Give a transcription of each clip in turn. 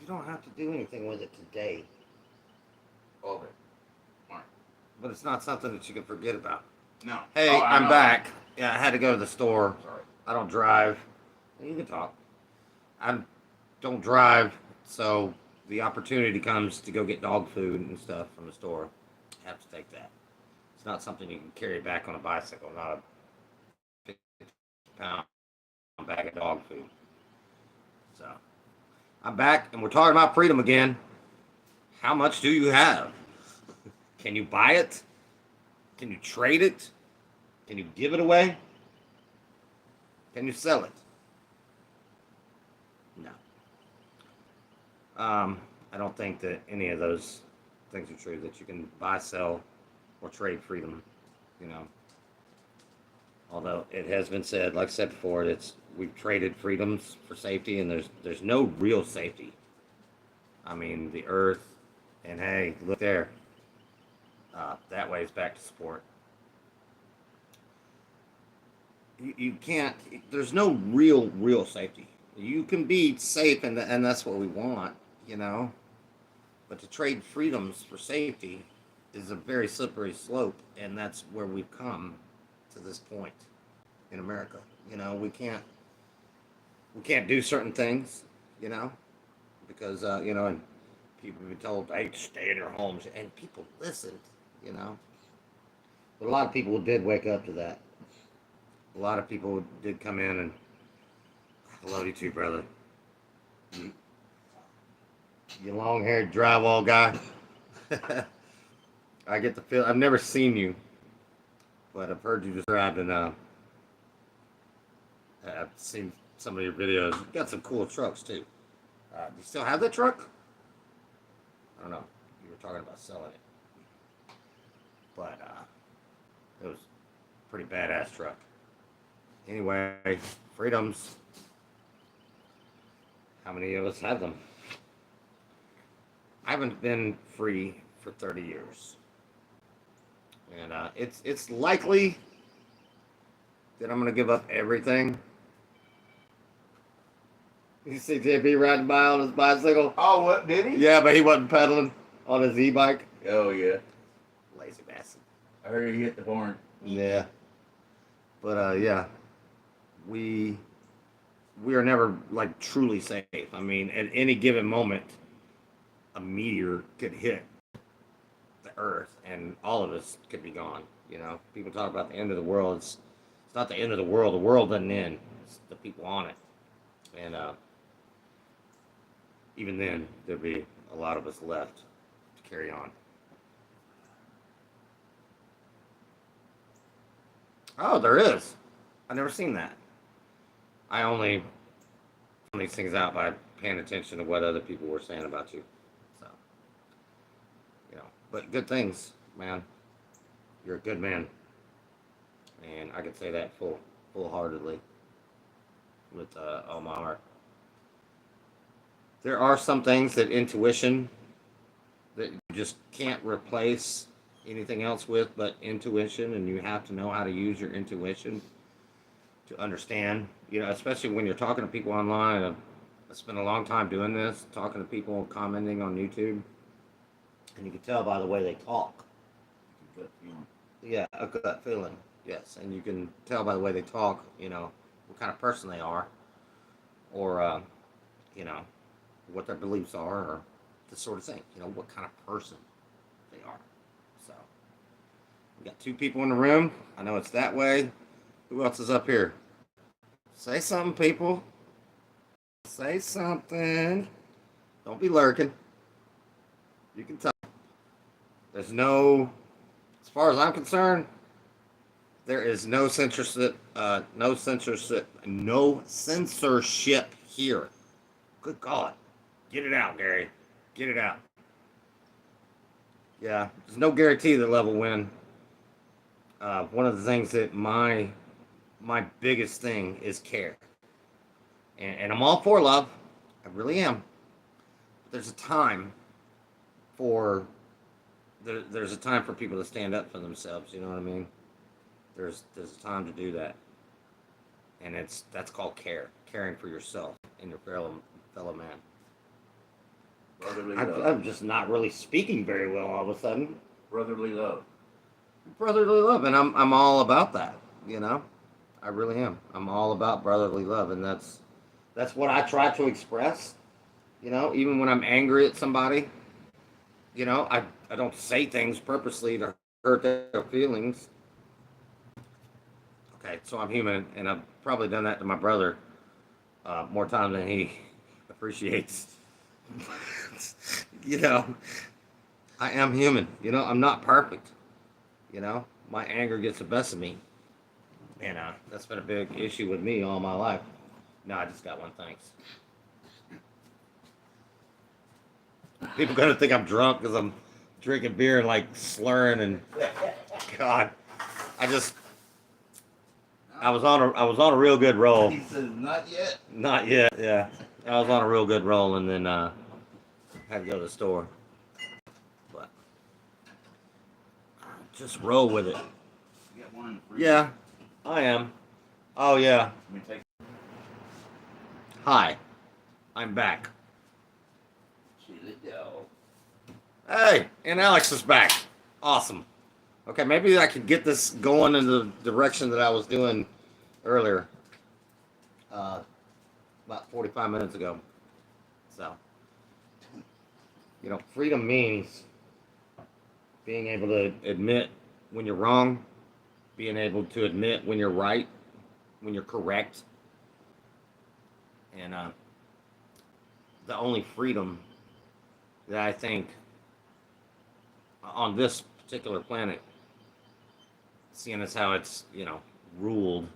You don't have to do anything with it today. Okay. All right. But it's not something that you can forget about. No. Hey, Oh, I I'm know. back. Yeah, I had to go to the store. Sorry. I don't drive. You can talk. I don't drive, so the opportunity comes to go get dog food and stuff from the store. I have to take that. It's not something you can carry back on a bicycle, not a 50-pound bag of dog food. So I'm back, and we're talking about freedom again. How much do you have? Can you buy it? Can you trade it? Can you give it away? Can you sell it? No. I don't think that any of those things are true. That you can buy, sell, or trade freedom. You know, although it has been said, like I said before, it's we've traded freedoms for safety, and there's no real safety. I mean, the earth, and hey, look there. That way is back to sport. You can't. There's no real safety. You can be safe, and that's what we want. You know, but to trade freedoms for safety is a very slippery slope, and that's where we've come to this point in America. You know, we can't do certain things. You know, because and people have been told, "Hey, stay in their homes," and people listened. You know, but a lot of people did wake up to that. A lot of people did come in, and I love you too, brother. You, you long-haired drywall guy. I get the feel. I've never seen you, but I've heard you described, and I've seen some of your videos. You got some cool trucks too. Do you still have that truck? I don't know. You were talking about selling it, but it was a pretty badass truck. Anyway, freedoms. How many of us have them? I haven't been free for 30 years, and it's likely that I'm gonna give up everything. You see JB riding by on his bicycle? Oh, what did he? Yeah, but he wasn't pedaling on his e-bike. Oh yeah. Lazy bastard. I heard he hit the horn. Yeah, but yeah, we we are never like truly safe. I mean, at any given moment, a meteor could hit the Earth, and all of us could be gone. You know, people talk about the end of the world. It's not the end of the world. The world doesn't end. It's the people on it, and even then, there'd be a lot of us left to carry on. Oh, there is. I've never seen that. I only found these things out by paying attention to what other people were saying about you. So, but good things, man. You're a good man, and I can say that full heartedly with all my heart. There are some things that intuition that you just can't replace anything else with but intuition, and you have to know how to use your intuition to understand, especially when you're talking to people online. I spent a long time doing this, talking to people, commenting on YouTube, and you can tell by the way they talk. Gut feeling. Yeah, a gut feeling, yes, and you can tell by the way they talk, what kind of person they are, or you know, what their beliefs are, or this sort of thing. What kind of person they are. So we got two people in the room. I know it's that way. Who else is up here? Say something, people. Say something. Don't be lurking. You can tell. There's no, as far as I'm concerned, there is no censorship. No censorship. No censorship here. Good God, get it out, Gary. Get it out. Yeah, there's no guarantee that love will win. One of the things that my biggest thing is care, and I'm all for love. I really am. But there's a time for there's a time for people to stand up for themselves. You know what I mean? There's a time to do that, and that's called care, caring for yourself and your fellow man. Brotherly love. I'm just not really speaking very well all of a sudden. Brotherly love. Brotherly love, and I'm all about that. You know, I really am. I'm all about brotherly love, and that's what I try to express. You know, even when I'm angry at somebody, you know, I don't say things purposely to hurt their feelings. Okay, so I'm human, and I've probably done that to my brother more times than he appreciates. You know, I am human. You know, I'm not perfect. You know, my anger gets the best of me, and that's been a big issue with me all my life. No, I just got one. Thanks. People gonna think I'm drunk because I'm drinking beer and like slurring and God, I just I was on a real good roll. He says, not yet. Not yet, yeah. I was on a real good roll and then had to go to the store. But just roll with it. You got one in the fridge. Yeah, I am. Oh yeah. Let me take. Hi, I'm back. Chili dog. Hey, and Alex is back. Awesome. Okay, maybe I could get this going in the direction that I was doing earlier, about 45 minutes ago. So, you know, freedom means being able to admit when you're wrong, being able to admit when you're right, when you're correct, and the only freedom that I think on this particular planet, seeing as how it's, you know, ruled,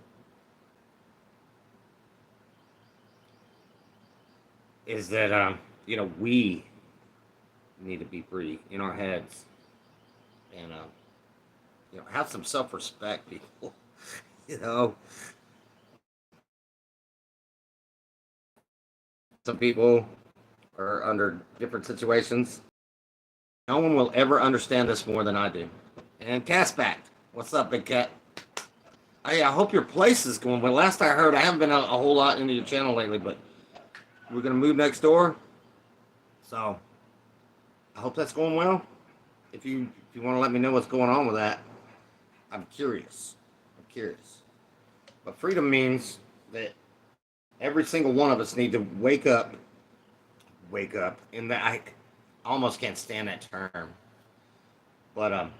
is that you know, we need to be free in our heads and you know, have some self-respect, people. You know, some people are under different situations. No one will ever understand this more than I do. And Cat's back. What's up, Big Cat? Hey, I hope your place is going well. Last I heard, I haven't been a whole lot into your channel lately, but we're gonna move next door, so I hope that's going well. If you want to let me know what's going on with that, I'm curious. I'm curious. But freedom means that every single one of us need to wake up. Wake up. In that I almost can't stand that term, but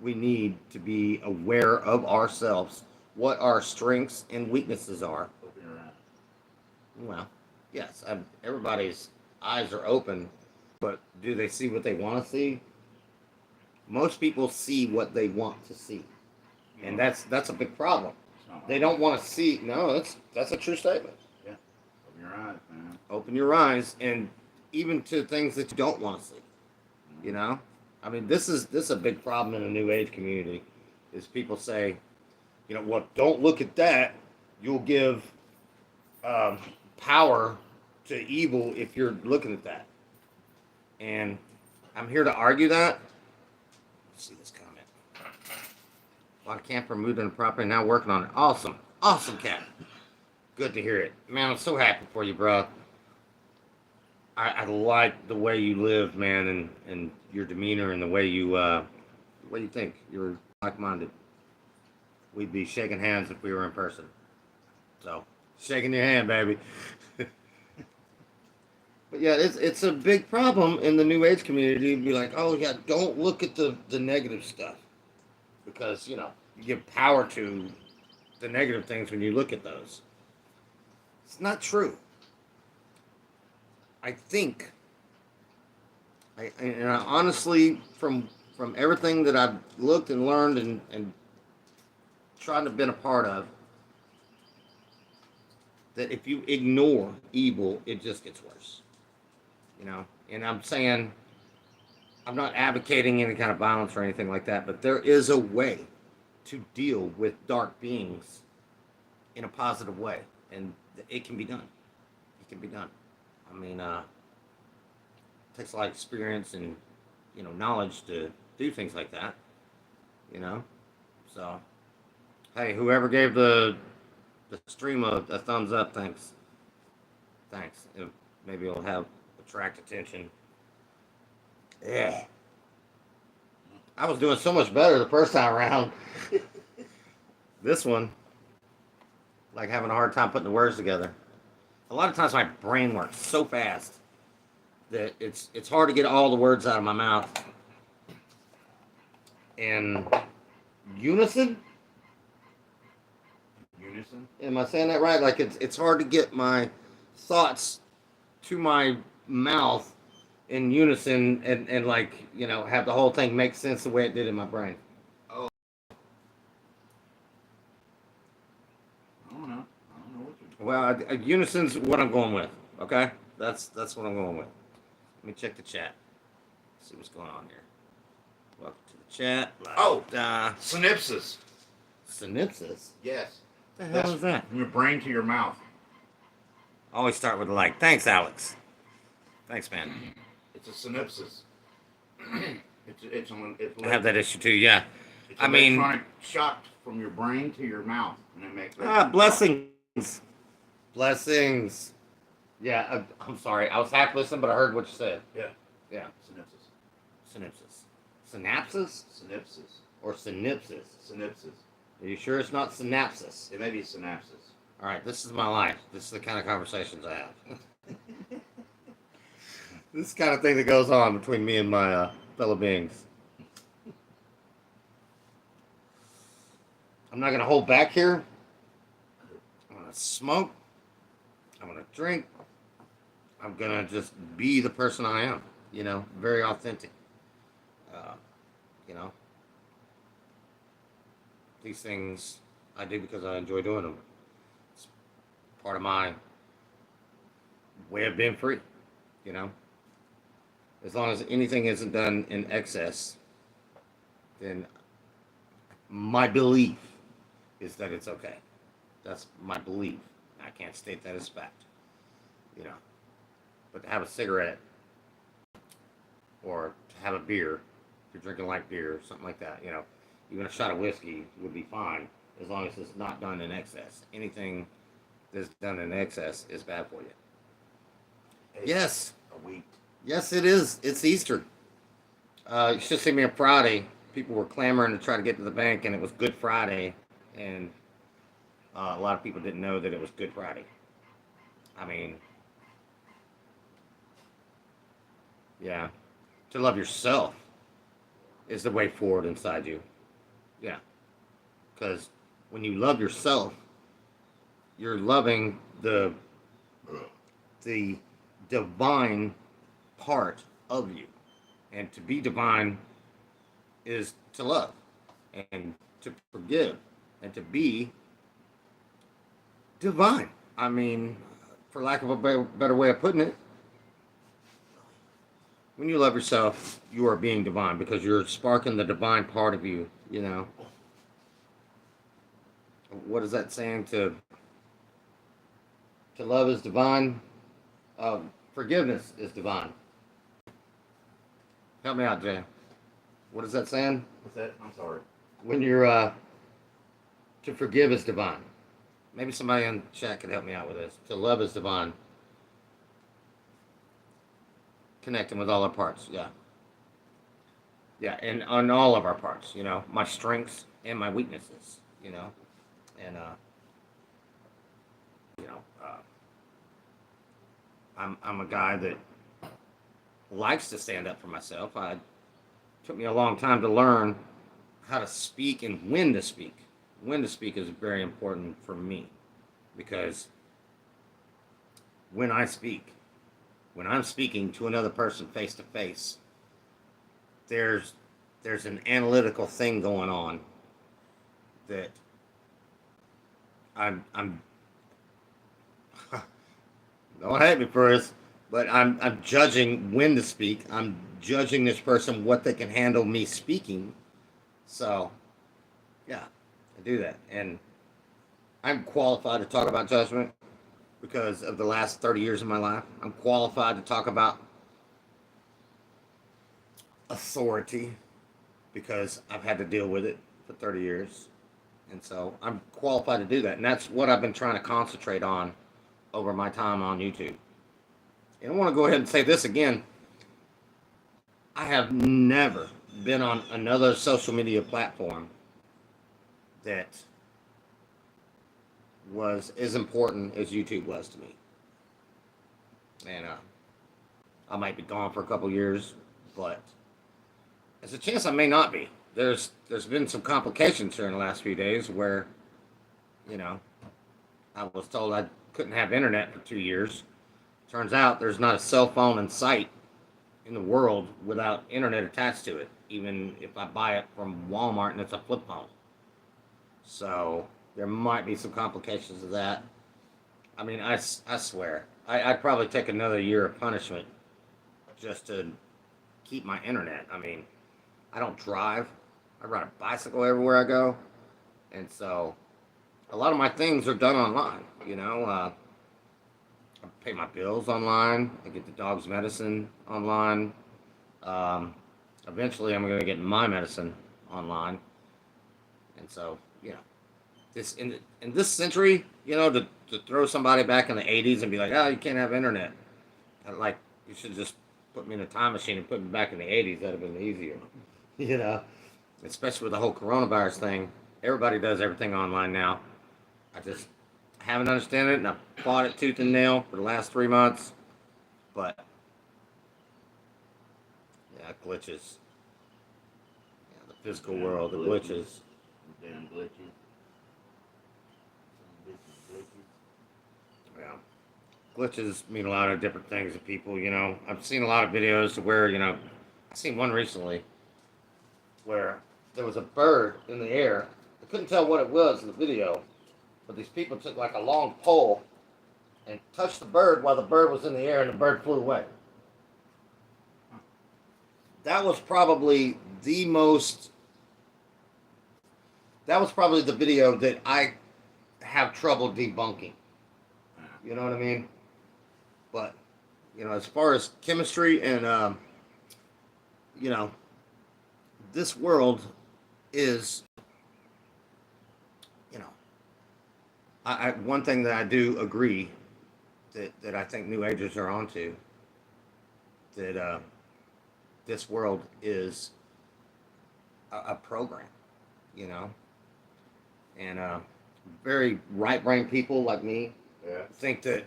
we need to be aware of ourselves, what our strengths and weaknesses are. Open your eyes. Well, yes, everybody's eyes are open, but do they see what they want to see? Most people see what they want to see, and that's a big problem. It's not They like don't want to see. No, that's a true statement. that. Open your eyes, man. Open your eyes, and even to things that you don't want to see. You know, I mean, this is a big problem in the New Age community. Is people say, you know, well, don't look at that. You'll give power to evil if you're looking at that. And I'm here to argue that. Let's see this comment. A lot of camper moved in the property, now working on it. Awesome. Awesome, Cat. Good to hear it. Man, I'm so happy for you, bro. I like the way you live, man, and your demeanor and the way you think. You're like-minded. We'd be shaking hands if we were in person. So, shaking your hand, baby. But yeah, it's a big problem in the New Age community to be like, oh yeah, don't look at the negative stuff. Because, you know, you give power to the negative things when you look at those. It's not true. I think, and I honestly, from everything that I've looked and learned and tried to been a part of, that if you ignore evil, it just gets worse. You know, and I'm saying, I'm not advocating any kind of violence or anything like that, but there is a way to deal with dark beings in a positive way, and it can be done. It can be done. I mean, it takes a lot of experience and, you know, knowledge to do things like that. You know, so hey, whoever gave the stream a thumbs up, thanks. Maybe it'll have attract attention. Yeah. I was doing so much better the first time around. This one, like having a hard time putting the words together. A lot of times my brain works so fast that it's hard to get all the words out of my mouth in unison. Unison? Am I saying that right? Like it's hard to get my thoughts to my mouth in unison and like, you know, have the whole thing make sense the way it did in my brain. Oh. I don't know. I don't know what you're Well, unison's what I'm going with. Okay, that's what I'm going with. Let me check the chat. See what's going on here. Welcome to the chat. Oh! Synapses. Synapses. Yes. What the hell is that? From your brain to your mouth. Always start with a like. Thanks, Alex. Thanks, man. It's a synapses. it's I have that issue too. Yeah. It's I mean, electronic shock from your brain to your mouth, and it makes blessings. Blessings. Yeah, I'm sorry. I was half listening, but I heard what you said. Yeah. Yeah. Synapses. Synapses? Synapses. Or synapses? Synapses. Are you sure it's not synapses? It may be synapses. All right, this is my life. This is the kind of conversations I have. This is the kind of thing that goes on between me and my fellow beings. I'm not going to hold back here. I'm going to smoke. I'm going to drink. I'm going to just be the person I am, you know, very authentic. You know, these things I do because I enjoy doing them. It's part of my way of being free, you know. As long as anything isn't done in excess, then my belief is that it's okay. That's my belief. I can't state that as fact, you know. But to have a cigarette or to have a beer, if you're drinking light beer or something like that, you know, even a shot of whiskey would be fine as long as it's not done in excess. Anything that's done in excess is bad for you. It's Yes. A week. Yes, it is. It's Easter. You should see me on Friday. People were clamoring to try to get to the bank, and it was Good Friday, and a lot of people didn't know that it was Good Friday. I mean, yeah, to love yourself is the way forward inside you. Yeah, because when you love yourself, you're loving the divine part of you, and to be divine is to love and to forgive and to be divine. I mean, for lack of a better way of putting it, when you love yourself, you are being divine because you're sparking the divine part of you, you know. What is that saying? To love is divine. Forgiveness is divine. Help me out, Jay. What is that saying? What's that? I'm sorry. When you're to forgive is divine. Maybe somebody in chat could help me out with this. To love is divine. Connecting with all our parts, yeah. Yeah, and on all of our parts, you know, my strengths and my weaknesses, you know, and you know, I'm a guy that likes to stand up for myself. It took me a long time to learn how to speak and when to speak. When to speak is very important for me because when I'm speaking to another person face to face, there's an analytical thing going on that I'm don't hate me for this, but I'm judging when to speak. I'm judging this person what they can handle me speaking. So yeah, I do that. And I'm qualified to talk about judgment because of the last 30 years of my life. I'm qualified to talk about authority because I've had to deal with it for 30 years. And so I'm qualified to do that. And that's what I've been trying to concentrate on over my time on YouTube. And I want to go ahead and say this again. I have never been on another social media platform that was as important as YouTube was to me. And I might be gone for a couple years, but there's a chance I may not be. There's been some complications here in the last few days where, you know, I was told I couldn't have internet for 2 years. Turns out there's not a cell phone in sight in the world without internet attached to it, even if I buy it from Walmart and it's a flip phone. So there might be some complications of that. I mean, I swear, I'd probably take another year of punishment just to keep my internet. I mean, I don't drive. I ride a bicycle everywhere I go. And so a lot of my things are done online, I pay my bills online. I get the dog's medicine online. Um, Eventually, I'm going to get my medicine online. And so, this in this century, to throw somebody back in the '80s and be like, oh, you can't have internet. Like, you should just put me in a time machine and put me back in the '80s. That'd have been easier, you know. Especially with the whole coronavirus thing, everybody does everything online now. I just haven't understood it, and I've fought it tooth and nail for the last 3 months. But yeah, glitches. Yeah, the physical world, the glitches. Damn glitches. Some bitches Yeah, glitches mean a lot of different things to people. I've seen a lot of videos where I've seen one recently where there was a bird in the air. I couldn't tell what it was in the video, but these people took like a long pole and touched the bird while the bird was in the air, and the bird flew away. That was probably the most. That was probably the video that I have trouble debunking. You know what I mean? But as far as chemistry and you know, this world is, you know, I one thing that I do agree that I think New Agers are onto, that this world is a program, you know, and very right brain people like me Yeah. think that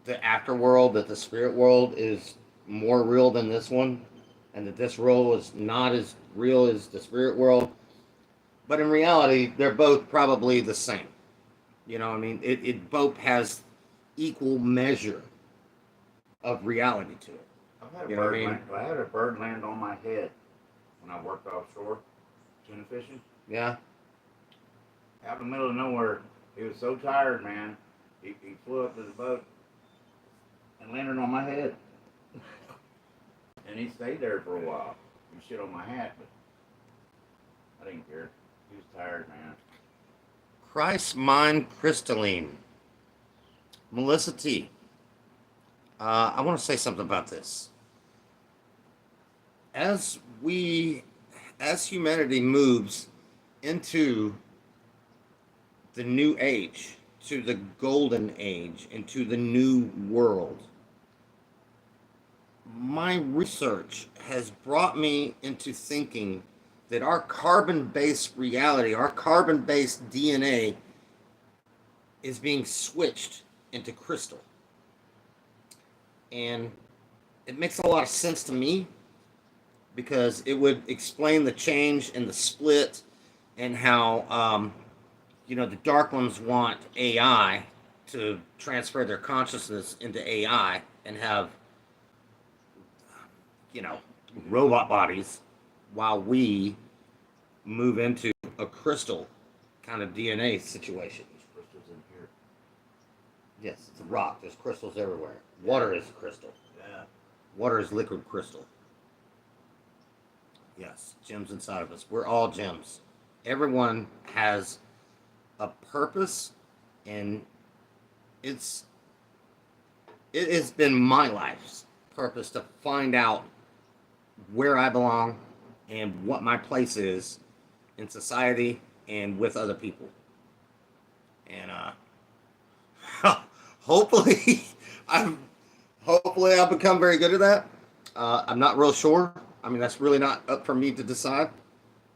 the afterworld, that the spirit world is more real than this one, and that this world is not as real as the spirit world. But in reality, they're both probably the same. You know what I mean? It both has equal measure of reality to it. I've had a You know what I bird mean? I had a bird land on my head when I worked offshore, tuna fishing. Yeah? Out in the middle of nowhere. He was so tired, man. He flew up to the boat and landed on my head. And he stayed there for a while. He shit on my hat, but I didn't care. He was tired, man. Christ Mind Crystalline. Melissa T. I want to say something about this. As humanity moves into the new age, to the golden age, into the new world, my research has brought me into thinking that our carbon-based reality, our carbon-based DNA, is being switched into crystal. And it makes a lot of sense to me, because it would explain the change and the split, and how the dark ones want AI to transfer their consciousness into AI and have robot bodies, while we move into a crystal kind of DNA situation. There's crystals in here. Yes, it's a rock. There's crystals everywhere. Water is a crystal. Yeah. Water is liquid crystal. Yes, gems inside of us. We're all gems. Everyone has a purpose, and it has been my life's purpose to find out where I belong and what my place is in society and with other people. And hopefully, I'm Hopefully, I'll become very good at that. I'm not real sure. I mean, that's really not up for me to decide.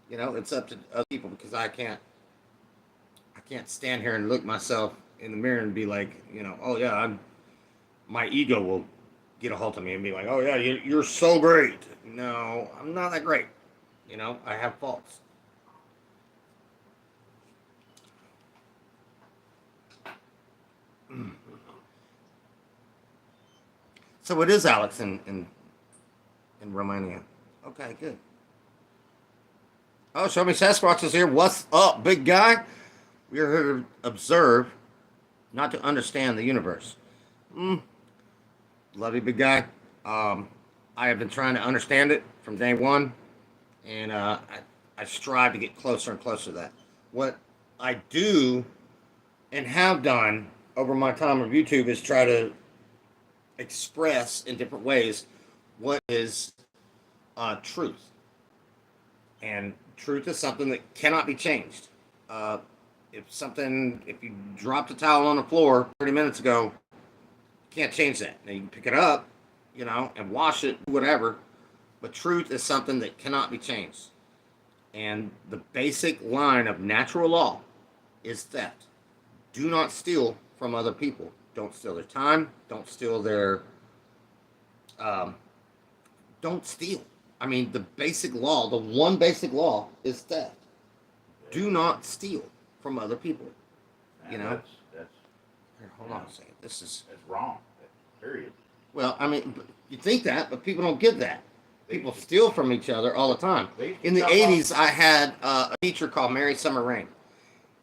You know, it's up to other people because I can't stand here and look myself in the mirror and be like, you know, oh yeah, I'm. My ego will get a hold of me and be like, oh yeah, you're so great. No, I'm not that great. You know, I have faults. So it is Alex in Romania. Okay, good. Oh, Show Me Sasquatch is here. What's up, big guy? We are here to observe, not to understand the universe. Mm, love you, big guy. Um, I have been trying to understand it from day one, and I strive to get closer and closer to that. What I do and have done over my time of YouTube is try to express in different ways what is truth. And truth is something that cannot be changed. Uh, if you dropped a towel on the floor 30 minutes ago, you can't change that. Now you can pick it up, you know, and wash it, whatever. But truth is something that cannot be changed. And the basic line of natural law is theft. Do not steal from other people. Don't steal their time. Don't steal their. Um, don't steal. I mean, the basic law, the one basic law is theft. Do not steal from other people. You And know. that's Here, hold on a second. This is that's wrong. Period. well. I mean, you think that, but people don't get that. People steal from each other all the time. In the '80s, I had a teacher called Mary Summer Rain,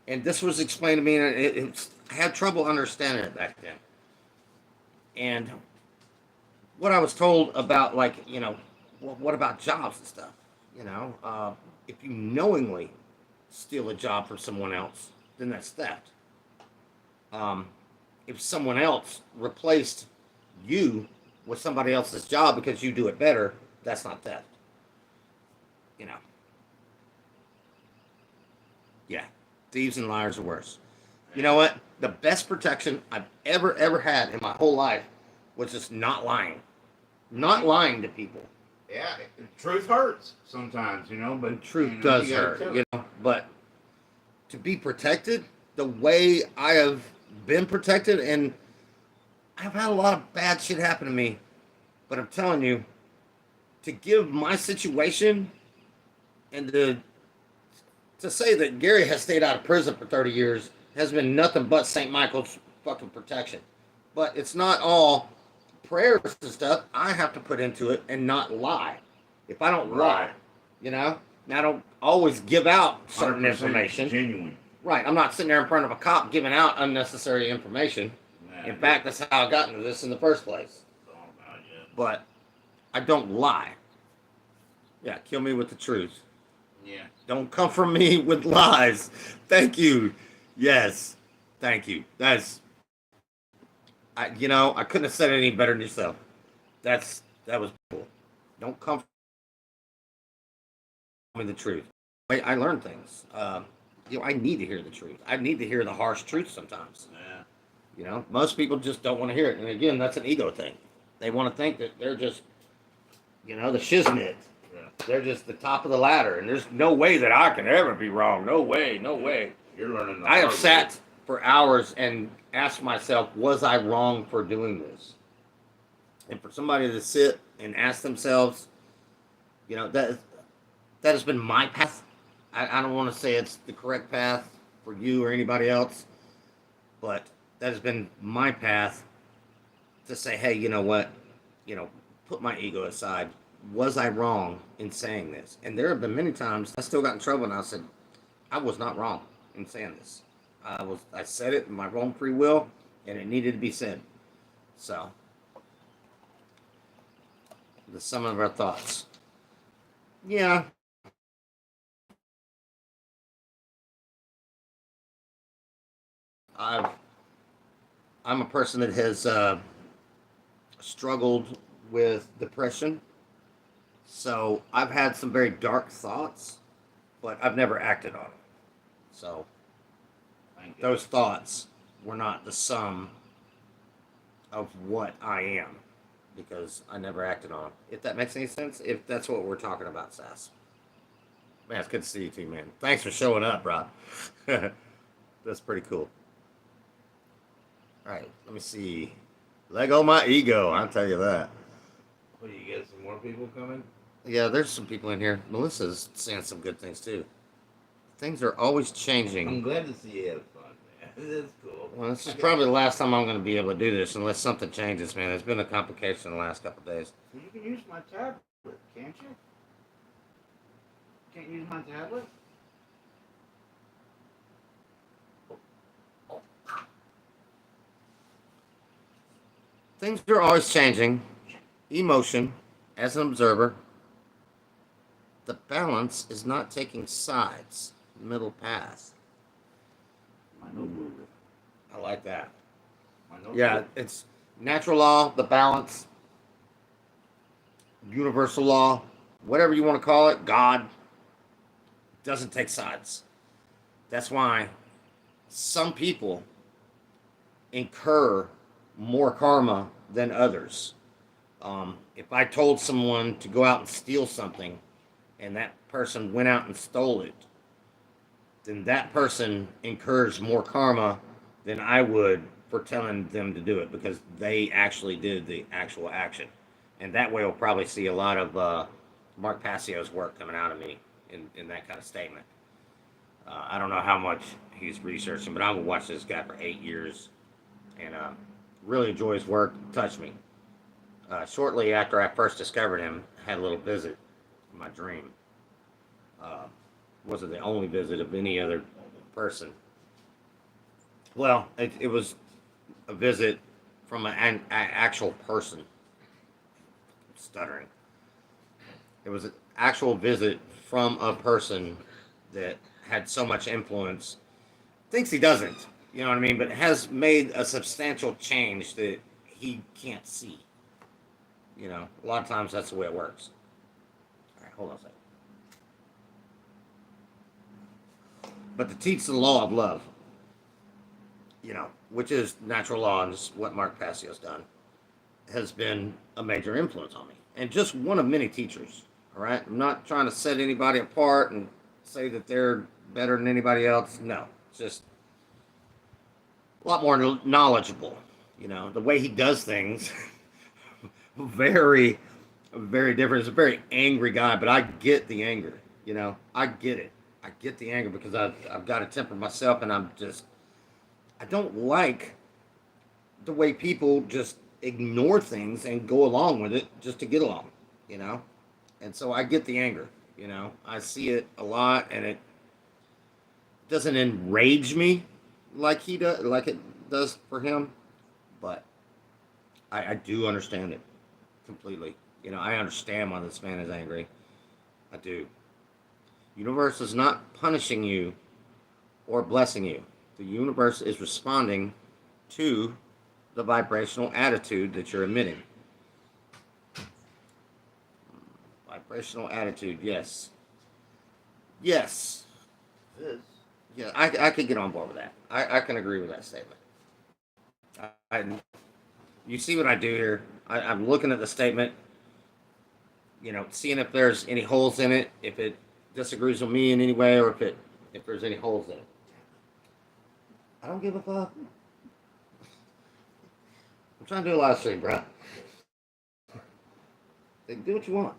and this was explained to me, and I had trouble understanding it back then. And what I was told about, like, you know, well, what about jobs and stuff? You know, if you knowingly steal a job from someone else, then that's theft. Um, if someone else replaced you with somebody else's job because you do it better, that's not theft. You know, yeah, thieves and liars are worse. You know what? The best protection I've ever had in my whole life was just not lying, not lying to people. Yeah, truth hurts sometimes, you know, but Truth you know, does you gotta hurt, tell you know, but to be protected the way I have been protected, and I've had a lot of bad shit happen to me, but I'm telling you, to give my situation and to say that Gary has stayed out of prison for 30 years has been nothing but St. Michael's fucking protection. But it's not all prayers and stuff. I have to put into it and not lie. If I don't lie, Right. you know, and I don't always give out certain 100% information. genuine. Right. I'm not sitting there in front of a cop giving out unnecessary information. Nah, In fact, that's how I got into this in the first place. oh, God, yeah. But I don't lie. Yeah, kill me with the truth. Yeah. Don't come from me with lies. Thank you. Yes. Thank you. You know, I couldn't have said it any better than yourself. That was cool. Don't come from me the truth. I learned things. You know, I need to hear the truth. I need to hear the harsh truth sometimes. Yeah. You know, most people just don't want to hear it. And again, that's an ego thing. They want to think that they're just, you know, the shiznit. Yeah. They're just the top of the ladder, and there's no way that I can ever be wrong. No way, no way. You're learning the I have hard sat for hours and asked myself, was I wrong for doing this? And for somebody to sit and ask themselves, you know, that has been my path. I don't want to say it's the correct path for you or anybody else, but that has been my path to say, hey, you know what? You know, put my ego aside. Was I wrong in saying this? And there have been many times I still got in trouble and I said, I was not wrong in saying this. I said it in my own free will and it needed to be said. So the sum of our thoughts. Yeah. I've I'm a person that has struggled with depression. So I've had some very dark thoughts, but I've never acted on them. So Thank you. those thoughts were not the sum of what I am. because I never acted on them. If that makes any sense, if that's what we're talking about, Sass. Man, it's good to see you too, man. Thanks for showing up, Rob. That's pretty cool. All right, let me see. Lego my ego, I'll tell you that. What do you get? Some more people coming? Yeah, there's some people in here. Melissa's saying some good things too. Things are always I'm changing. glad to see you have fun, man. That's cool. Well, this is probably the last time I'm going to be able to do this unless something changes, man. It's been a complication the last couple of days. You can use my tablet, can't you? Can't use my tablet? Things are always changing. Emotion, as an observer, the balance is not taking sides. Middle path. My notebook. I like that. My notebook. Yeah, it's natural law, the balance, universal law, whatever you want to call it, God doesn't take sides. That's why some people incur more karma than others. If I told someone to go out and steal something and that person went out and stole it, then that person incurs more karma than I would for telling them to do it because they actually did the actual action. And that way, we'll probably see a lot of Mark Passio's work coming out of me in that kind of statement. I don't know how much he's researching, but I've watched this guy for 8 years and really enjoy his work. Touched me. Shortly after I first discovered him, I had a little visit in my dream. Uh, wasn't the only visit of any other person. Well, it was a visit from an actual person. Stuttering. It was an actual visit from a person that had so much influence. Thinks he doesn't, you know what I mean, but has made a substantial change that he can't see. You know, a lot of times that's the way it works. All right, hold on a second. But to teach the law of love, you know, which is natural law and is what Mark Passio's done, has been a major influence on me. And just one of many teachers. All right? I'm not trying to set anybody apart and say that they're better than anybody else. No. It's just a lot more knowledgeable. You know, the way he does things, very, very different. He's a very angry guy, but I get the anger. You know, I get it. I get the anger because I've got a temper myself and I don't like the way people just ignore things and go along with it just to get along, you know? And so I get the anger, you know? I see it a lot and it doesn't enrage me like it does for him, but I do understand it completely. You know, I understand why this man is angry. I do. Universe is not punishing you or blessing you. The universe is responding to the vibrational attitude that you're emitting. Vibrational attitude, yes. Yes. This. Yeah, I could get on board with that. I can agree with that statement. I, you see what I do here? I'm looking at the statement, you know, seeing if there's any holes in it, if it disagrees with me in any way, or if there's any holes in it. I don't give a fuck. I'm trying to do a live stream, bro. Do what you want.